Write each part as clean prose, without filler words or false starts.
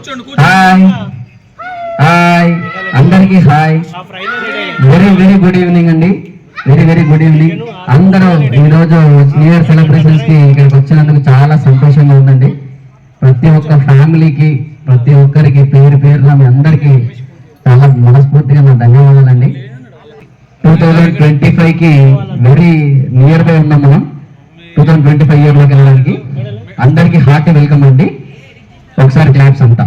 Hi hi అందరికీ hi. Very very good evening అండి. Very very good evening. అందరూ ఈరోజు న్యూ ఇయర్ సెలబ్రేషన్స్ కి ఇక్కడికి వచ్చినందుకు చాలా సంతోషంగా ఉందండి. ప్రతి ఒక్క ఫ్యామిలీకి ప్రతి ఒక్కరికి పేరు పేరున మీ అందరికీ చాలా మనస్ఫూర్తిగా నా ధన్యవాదాలండి. 2025కి వెరీ నియర్ బై ఉన్నాం మనం. 2025 ఇయర్లోకి వెళ్ళడానికి అందరికీ హార్టీ వెల్కమ్ అండి. ఒకసారి క్లాప్స్ అంతా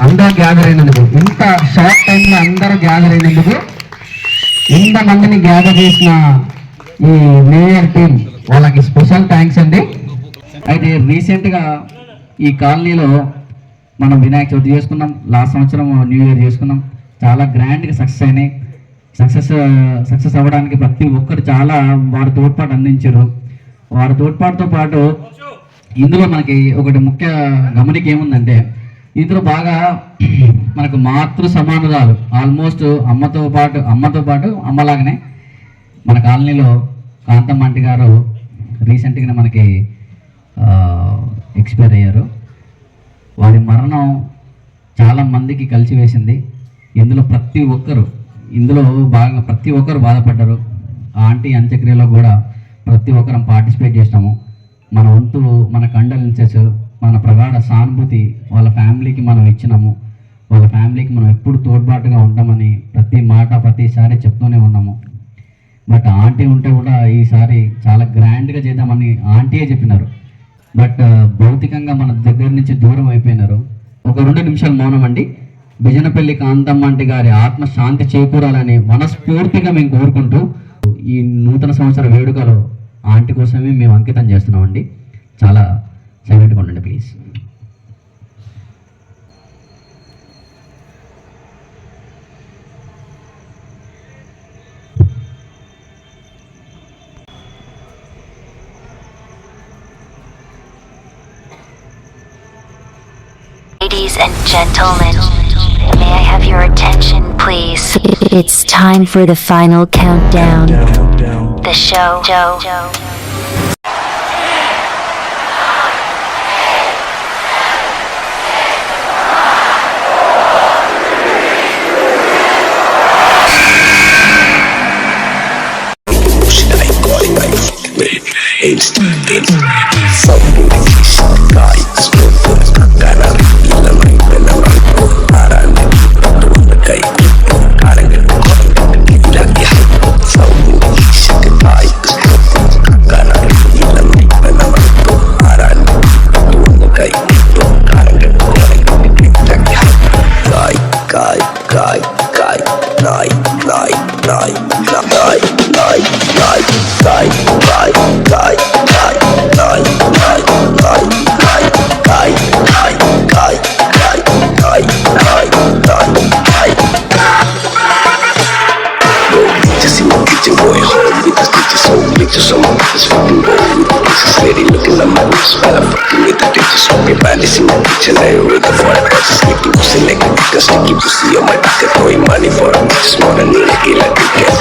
అందరూ గ్యాదర్ అయినందుకు, ఇంత షార్ట్ టైంలో అందరూ గ్యాదర్ అయినందుకు, ఇంతమందిని గ్యాదర్ చేసిన ఈ న్యూ ఇయర్ టీం వాళ్ళకి స్పెషల్ థ్యాంక్స్ అండి. అయితే రీసెంట్గా ఈ కాలనీలో మనం వినాయక చవితి చేసుకున్నాం. లాస్ట్ సంవత్సరం న్యూ ఇయర్ చేసుకున్నాం. చాలా గ్రాండ్గా సక్సెస్ అయినాయి. సక్సెస్ అవ్వడానికి ప్రతి ఒక్కరు చాలా వారి తోడ్పాటు అందించారు. వారి తోడ్పాటుతో పాటు ఇందులో మనకి ఒకటి ముఖ్య గమనిక ఏముందంటే, ఇందులో బాగా మనకు మాతృ సమానురాలు ఆల్మోస్ట్ అమ్మతో పాటు అమ్మలాగానే మన కాలనీలో కాంతమ్మ ఆంటీ గారు రీసెంట్గా మనకి ఎక్స్పైర్ అయ్యారు. వారి మరణం చాలా మందికి కలిసివేసింది. ఇందులో ప్రతి ఒక్కరు బాధపడ్డారు. ఆంటీ అంత్యక్రియలో కూడా ప్రతి ఒక్కరం పార్టిసిపేట్ చేసినాము. మన వంతు, మన కండోలెన్సెస్, మన ప్రగాఢ సానుభూతి వాళ్ళ ఫ్యామిలీకి మనం ఇచ్చినాము. వాళ్ళ ఫ్యామిలీకి మనం ఎప్పుడు తోడ్పాటుగా ఉంటామని ప్రతిసారి చెప్తూనే ఉన్నాము. బట్ ఆంటీ ఉంటే కూడా ఈసారి చాలా గ్రాండ్గా చేద్దామని ఆంటీయే చెప్పినారు. బట్ భౌతికంగా మన దగ్గర నుంచి దూరం అయిపోయినారు. ఒక 2 నిమిషాలు మౌనం అండి. బిజనపల్లి కాంతమ్మ ఆంటీ గారి ఆత్మ శాంతి చేకూరాలని మనస్ఫూర్తిగా మేము కోరుకుంటూ ఈ నూతన సంవత్సర వేడుకలో ఆంటీ కోసమే మేము అంకితం చేస్తున్నామండి. చాలా సైలెంట్గా ఉండండి please. Ladies and gentlemen, may I have your attention, please? It's time for the final countdown. The show. Sticky pussy on my pocket, throwing money for a bitch, more than you like it like it.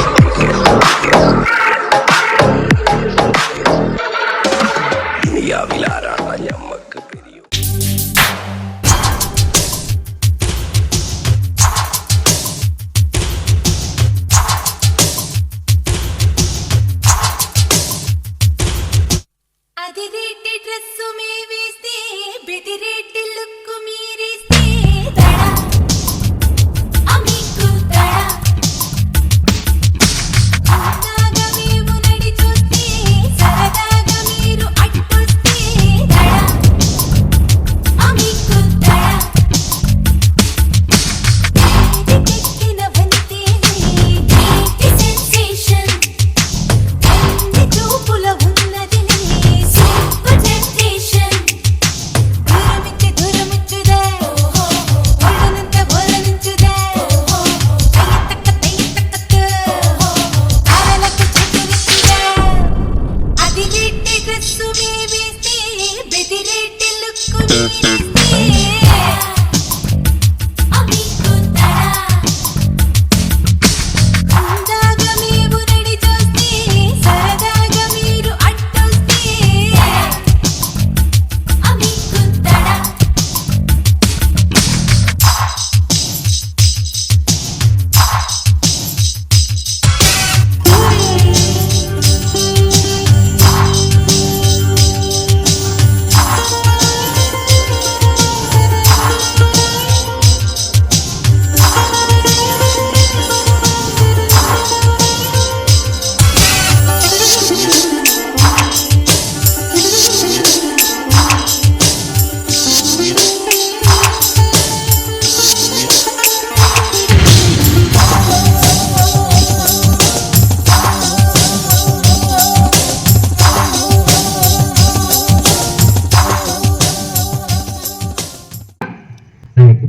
Ya vilara hanya mak periu. Adirete dress me veste, bedirete look mere.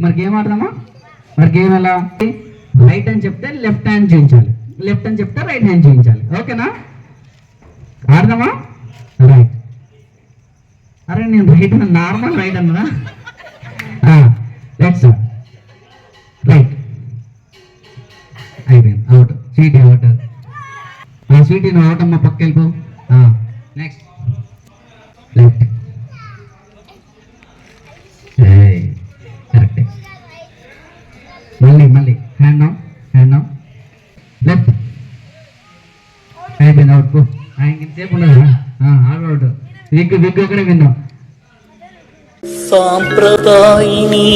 మరి game ఆడదామా? మరి game ఎలా? Right అని చెప్తే left hand చూపించాలి, left అని చెప్తే right hand చూపించాలి. ఓకేనా? ఆడదామా? రైట్. అరే నేను రైట్ నార్మల్ రైట్ అన్నా. Left sir right. అయిపోయింది, అవుట్. Sweetie out. స్వీటీ నువ్వు అవుట్ అమ్మా, పక్క వెళ్ళిపో. Next left. కరెక్ట్. మళ్ళీ హ్యాండ్ ఆన్ లెఫ్ట్. అయిపోయింది, అవుట్. పో. ఇంతసేపు ఉండదు. అవుట్. విగ్ ఒకడే విన్నాం. సాంప్రదాయిని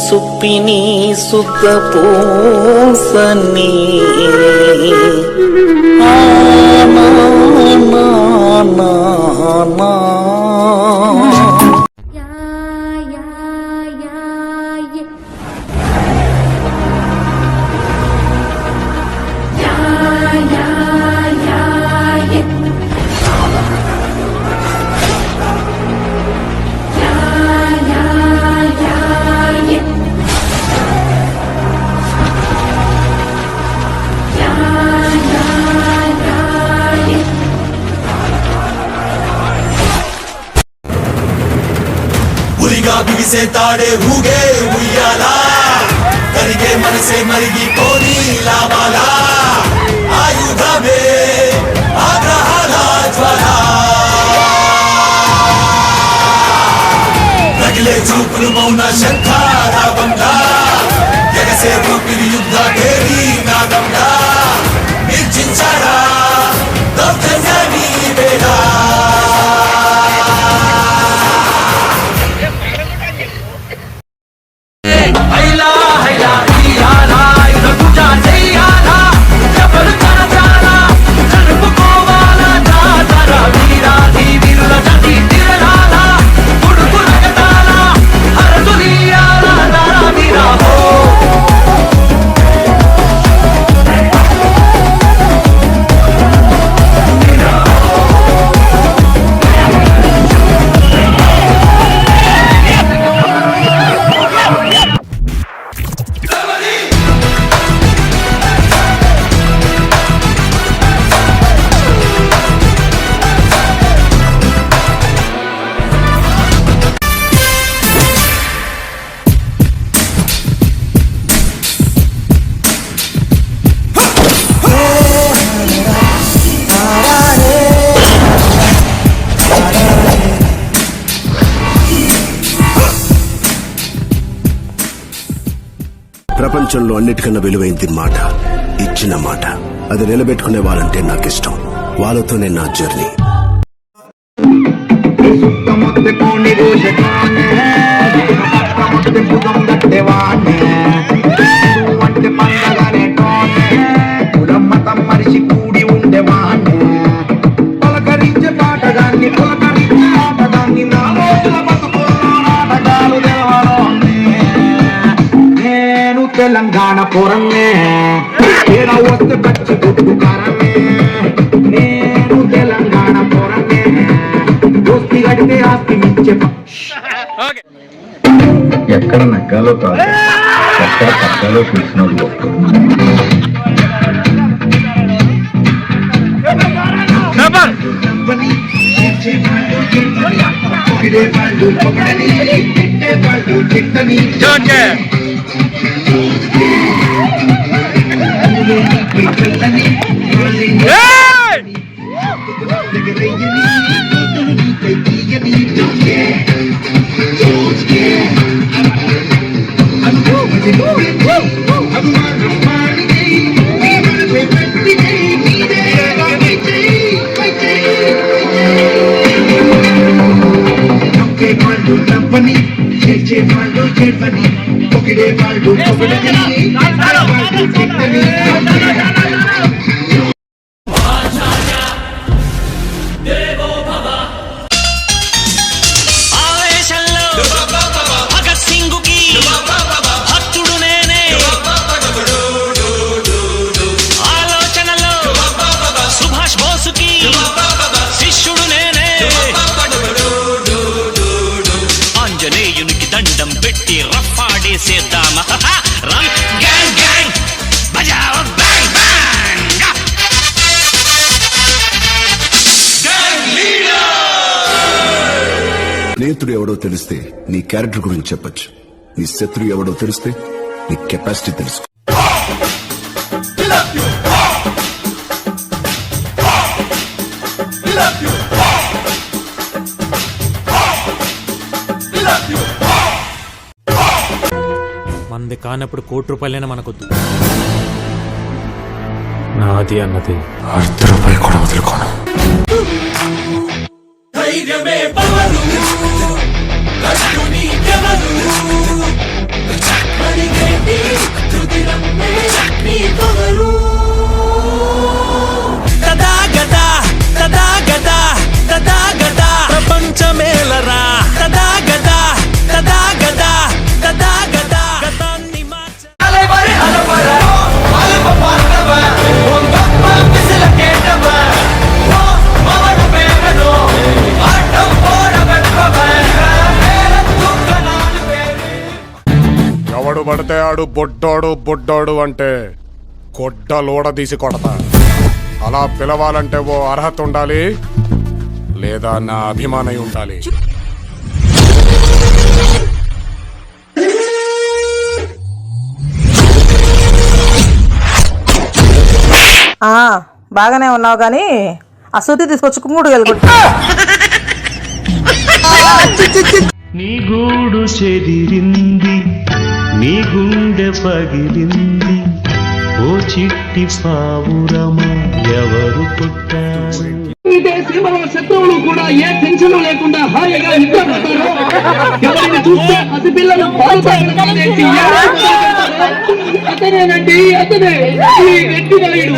సుప్పిని సుఖ పూసని ఉరిగా బిగిసే తాడే ఊగే ఉయ్యాలా, కరిగే మనసే మరిగి పోనీ లావాలా, ఆయుధమే ఆగ్రహాల జ్వాల, రగిలే చూపులు మౌన శంఖారావంగా, ఎగసే ఊపిరి యుద్ధ తేరి నాదంగా, నిర్జించాడా దౌర్జన్యాన్ని వేళ. ప్రపంచంలో అన్నిటికన్నా విలువైంది మాట, ఇచ్చిన మాట. అది నిలబెట్టుకునే వాళ్ళంటే నాకు ఇష్టం. వాళ్ళతోనే నా జర్నీ. మరిచి కూడి ఉండేవాణ్ణి, పలకరించే పాటగాన్ని పులకరించే ఆటగాన్ని, నా రోజుల బతుకుల్లో నాటకాలు తెలవలోనే. నేను తెలంగాణ పొరన్నే, ఏడా వస్తే పచ్చి గుడ్డు కారమే. నేను తెలంగాణ పొరన్నే, దోస్తి గడితే ఆస్తి మించే. ఎక్కడ నగ్గాలో కాదు, ఎక్కడ తగ్గాలో చూసినోళ్ళు. దండం పెట్టి రఫా స్నేహితుడు ఎవడో తెలిస్తే నీ క్యారెక్టర్ గురించి చెప్పొచ్చు, నీ శత్రువు ఎవడో తెలిస్తే నీ కెపాసిటీ తెలుసు. మనది కానప్పుడు ₹1,00,00,000 మనకొద్దు. నాది అన్నది ₹1 కూడా వదులుకోను. ధైర్యమే పవరు కష్టుని ఎవరు అడిగేటి తుదిరమ్మే నీ పవరు తదాగదా తదాగదా తదాగదా ప్రపంచమేలరా తదాగదా తదాగదా తదాగదా గతాన్ని మార్చ అలవరి అలవర అలవ పార్తవ ఒంగప్ప మిసల కేటవ ఓ మవన పేరను ఆటం పోర బెట్టవ తుక్కనాలు పేరు. ఎవడు పడితే ఆడు బొడ్డోడు అంటే కొడ్డలోడ తీసి కొడతా. అలా పిలవాలంటే ఓ అర్హత ఉండాలి, లేదా నా అభిమానం ఉండాలి. బాగానే ఉన్నావు గాని ఆ సుత్తి తీసుకొచ్చి కుమ్ముడు వెళ్ళగొట్టు. నీ గూడు చెదిరింది, నీ గుండె పగిలింది, ఓ చిట్టి పావురమా ఎవరు పుట్టారు? శత్రువులు కూడా ఏ టెన్షన్ లేకుండా హాయిగా నిద్రపోతారు. ఎవరిని చూస్తే పసిపిల్లలు అతనేనండి, అతనే ఈ గట్టి నాయుడు.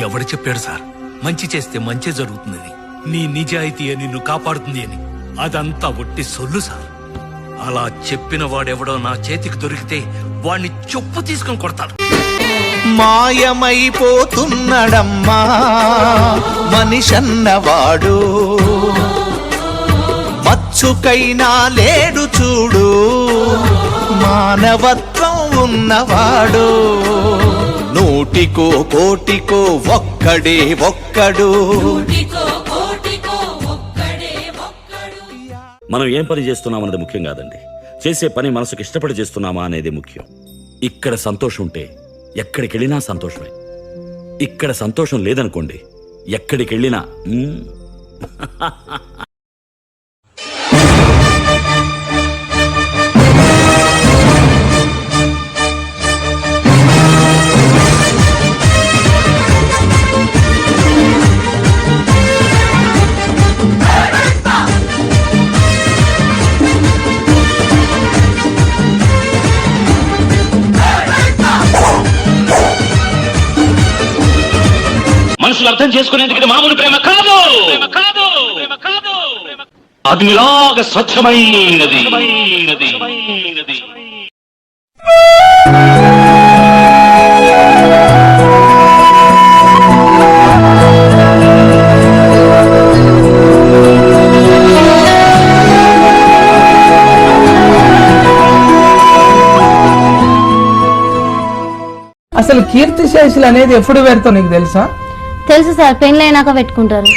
ఎవడు చెప్పాడు సార్ మంచి చేస్తే మంచి జరుగుతుందని, నీ నిజాయితీ నిన్ను కాపాడుతుంది అని? అదంతా ఒట్టి సొల్లు సార్. అలా చెప్పిన వాడెవడో నా చేతికి దొరికితే వాణ్ణి చెప్పు తీసుకొని కొడతాడు. మాయమైపోతున్నడమ్మా మనిషన్నవాడు, మచ్చుకైనా లేడు చూడు మానవత్వం ఉన్నవాడు. నూటికో కోటికో ఒక్కడే ఒక్కడు. మనం ఏం పని చేస్తున్నామన్నది ముఖ్యం కాదండి, చేసే పని మనసుకు ఇష్టపడి చేస్తున్నామా అనేది ముఖ్యం. ఇక్కడ సంతోషం ఉంటే ఎక్కడికెళ్ళినా సంతోషమే. ఇక్కడ సంతోషం లేదనుకోండి, ఎక్కడికెళ్ళినా మనుషులు అర్థం చేసుకునేందుకు ఇది మామూలు ప్రేమ కాదు. అగ్నిలాగా స్వచ్ఛమైనది. అసలు కీర్తి శేషులు అనేది ఎప్పుడు పెడతావు నీకు తెలుసా? తెలుసు సార్, పెళ్ళైనాక పెట్టుకుంటారు.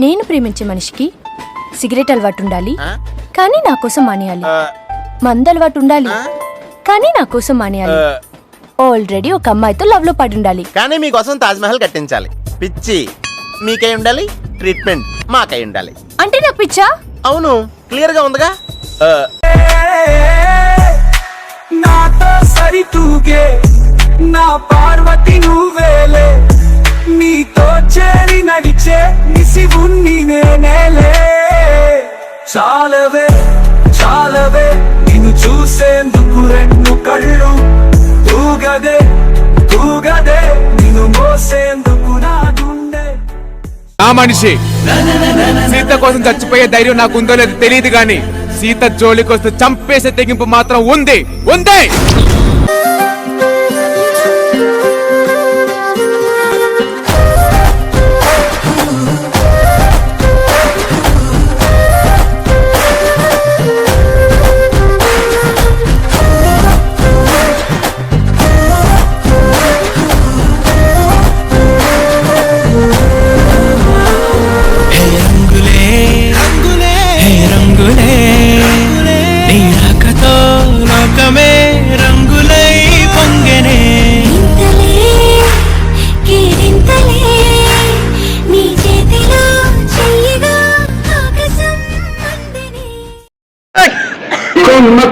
నేను ప్రేమించే మనిషికి సిగరెట్ అలవాటు ఉండాలి, కానీ నా కోసం మానేయాలి. మందు అలవాటు ఉండాలి, కానీ నా కోసం మానేయాలి. ఆల్రెడీ ఒక అమ్మాయితో లవ్ లో పడి ఉండాలి, కానీ మీకోసం తాజ్ మహల్ కట్టించాలి. పిచ్చి మీకై ఉండాలి, ట్రీట్మెంట్ మాకై ఉండాలి. అంటే నాకు పిచ్చా? అవును, క్లియర్ గా ఉందిగా. నాతో సరితూగే నా పార్వతి నువ్వేలే, నీతో చేరి నడిచే నిసివున్ని నేనేలే. చాలవే చాలవే నిన్ను చూసేందుకు రెండు కళ్ళు, తూగదే తూగదే నిన్ను మోసేందుకు నా గుండె. నా మనిషి సీత కోసం చచ్చిపోయే ధైర్యం నాకుందో లేదు తెలియదు, గాని సీత జోలికొస్తే చంపేసే తెగింపు మాత్రం ఉంది.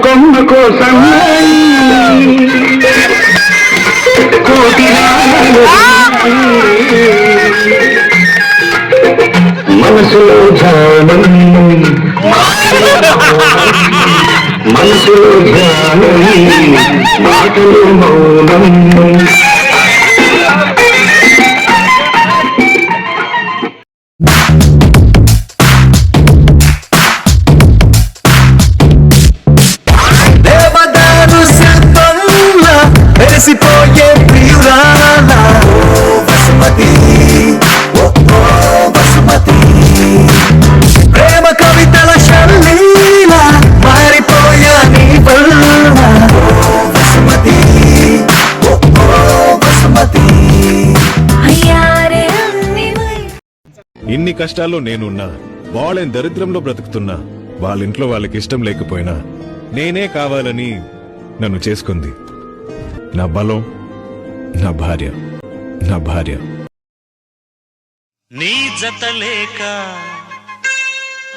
కొమ్మ కోసం కోటి మనసులో ధ్యానం, మనసులో ధ్యానం, మాటలు మౌనం. మెరిసిపోయే ప్రియురాలా వసుమతి, వసుమతి, ప్రేమ కవితల శల్లీల మారిపోయా నీ వల్ల వసుమతి, వసుమతి. ఇన్ని కష్టాల్లో నేనున్నా, వాళ్ళని దరిద్రంలో బ్రతుకుతున్నా, వాళ్ళింట్లో వాళ్ళకి ఇష్టం లేకపోయినా నేనే కావాలని నన్ను చేసుకుంది. నా బలం, నా భార్య, నా భార్య. నీ జత లేక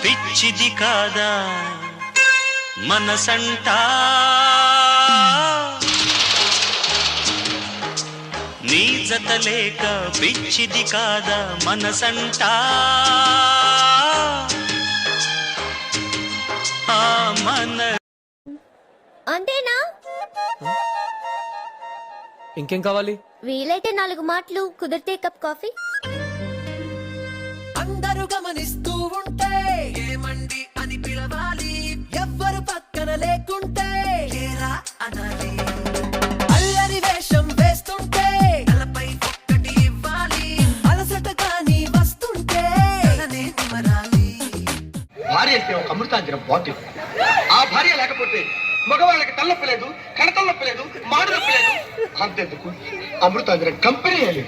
పిచ్చిది కాదా మనసంటా, నీ జత లేక పిచ్చిది కాదా మనసంటా, ఆ మన అంతేనా? ఇంకేం కావాలి? వీలైతే 4 మాటలు, కుదిరితే కప్ కాఫీ. అందరూ గమనిస్తూ ఉంటే ఏమండి అని పిలవాలి, ఎవ్వరు పక్కన లేకుంటే ఏరా అనాలి. అల్లరి వేషం వేస్తుంటే తలపై ఒక్కటి ఇవ్వాలి, అలసట కానీ వస్తుంటే తలనే నిమరాలి. భార్య అంటే ఒక అమృతాంజనం బాటిల్. ఆ భార్య లేకపోతే మగవాళ్ళకి తలనొప్పి లేదు, కణతలనొప్పి లేదు, మాడు నొప్పి లేదు. అంతెందుకు అమృతాంజనం కంపెనీ లేదు.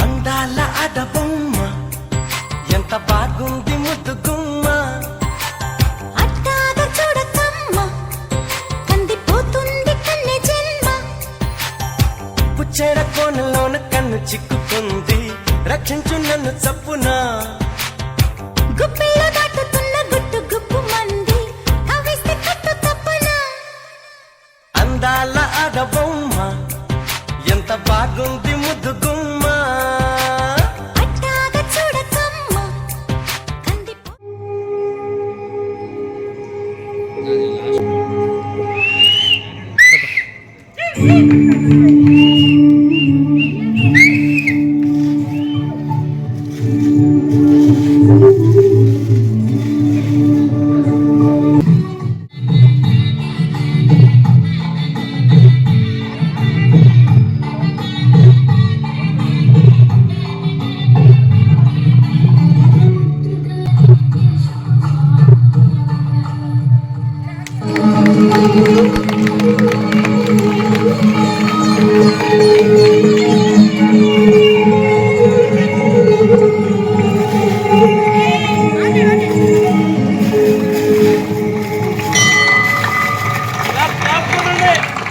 అందాల అద బొమ్మ ఎంత బాగుంది చిక్కుకుంది రక్షించు నన్ను చప్పున గుప్పిలో దాటుతున్న గుట్టు గుప్పు మంది కవిస్తే కట్టు తప్పన అందాల ఆడబొమ్మ ఎంత బాగుంది ముద్దు గుమ్మ అట్టాగా చూడకమ్మ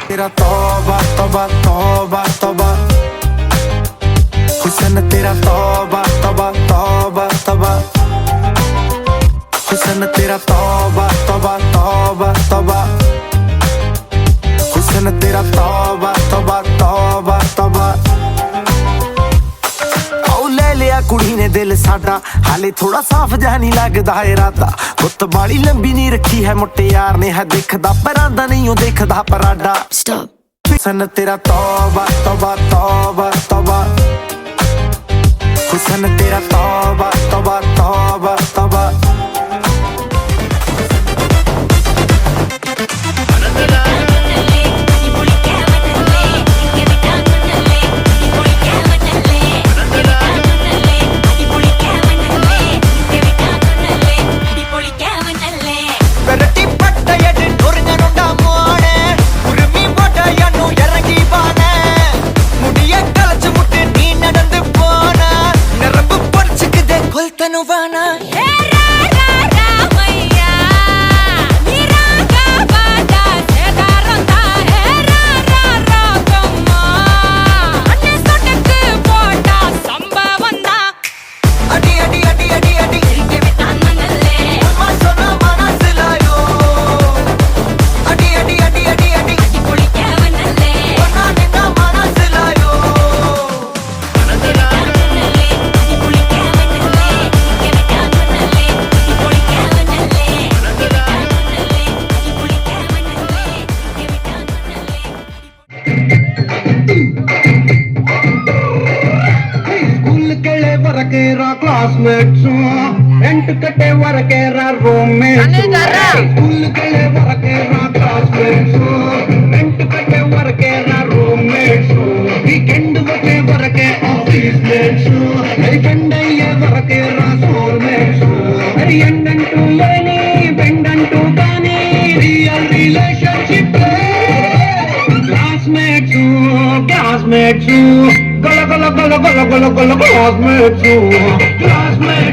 तेरा तौबा तौबा तौबा तौबा हुस्न तेरा तौबा तौबा तौबा तौबा हुस्न तेरा तौबा तौबा तौबा तौबा हुस्न तेरा तौबा तौबा तौबा तौबा लिया कुड़ी ने दिल साडा हाले थोड़ा साफ जा नहीं लगदा इरादा गुत्त बाली लंबी नहीं रखी है मुट्टे यार ने है दिखदा परांदा नहीं हो देखदा पराडा हुस्न तेरा तौबा तौबा तौबा तौबा हुस्न तेरा तौबा तौबा तौबा तौबा ಕ್ಲಾಸ್ಮೇಟ್ಸು ಎಂಟು ಕಟ್ಟೆ ವರಕೇರ ರೂಮ್ಮೇಟ್ಸು ಸ್ಕೂಲ್ ಕಡೆ ವರಕೇರ ಕ್ಲಾಸ್ಮೇಟ್ಸು ಎಂಟು ಕಟ್ಟೆ ವರಕೇರ ರೂಮ್ಮೇಟ್ಸು ವೀಕೆಂಡ್ ಬಟ್ಟೆ ವರಕೆ ಆಫೀಸ್ ಮೇಟ್ಸು ಗಂಡಯ್ಯ ವರಕೇರ ಸೋಲ್ಮೇಟ್ಸು ಎಂಡಂಟು లేని బెండంటూ కానీ రియల్ రిలేషన్షిప్ క్లాస్మేట్స్ క్లాస్మేట్స్ గల గల గల గల గల గల క్లాస్మేట్స్ క్లాస్మేట్స్